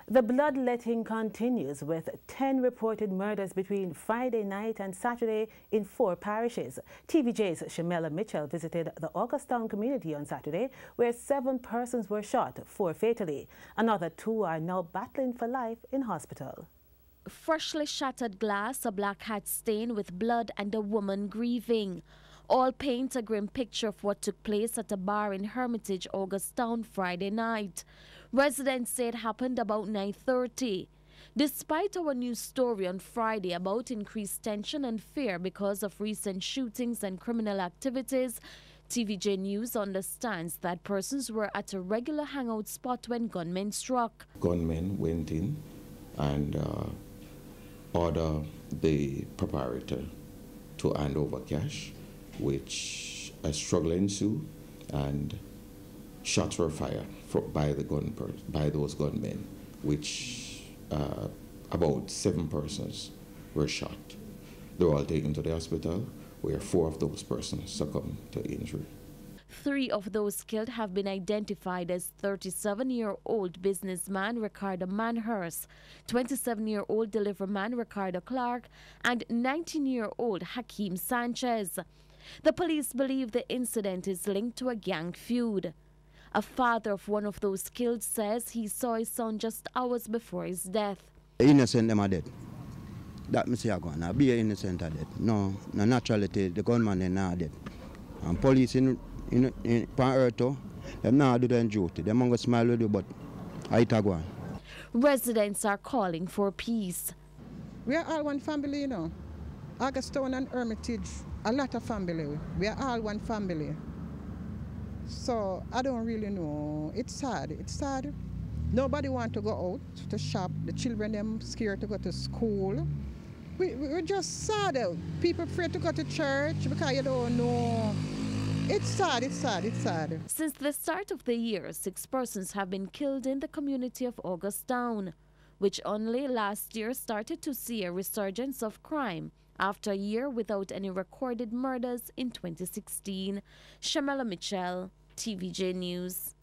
The bloodletting continues with 10 reported murders between Friday night and Saturday in 4 parishes. TVJ's Shamela Mitchell visited the Augustown community on Saturday, where 7 persons were shot, 4 fatally. Another 2 are now battling for life in hospital. Freshly shattered glass, a black hat stain with blood, and a woman grieving. All paint a grim picture of what took place at a bar in Hermitage, Augustown, Friday night. Residents say it happened about 9:30. Despite our news story on Friday about increased tension and fear because of recent shootings and criminal activities, TVJ News understands that persons were at a regular hangout spot when gunmen struck. Gunmen went in and ordered the proprietor to hand over cash, which a struggle ensued, and shots were fired by those gunmen, which about 7 persons were shot. They were all taken to the hospital, where 4 of those persons succumbed to injury. 3 of those killed have been identified as 37-year-old businessman Ricardo Manhurst, 27-year-old deliverman Ricardo Clark, and 19-year-old Hakeem Sanchez. The police believe the incident is linked to a gang feud. A father of one of those killed says he saw his son just hours before his death. Innocent them are dead. That me say I go on. Be innocent are dead. No naturality, the gunman they not dead. And police in earth, them not do their duty. Them go smile with you, but I go on. Residents are calling for peace. We are all one family, you know. Augustown and Hermitage, a lot of family. We are all one family. So I don't really know. It's sad. It's sad. Nobody want to go out to shop. The children them scared to go to school. We're just sad. People afraid to go to church because you don't know. It's sad, it's sad, it's sad. Since the start of the year, 6 persons have been killed in the community of Augustown, which only last year started to see a resurgence of crime after a year without any recorded murders in 2016. Shamela Mitchell, TVJ News.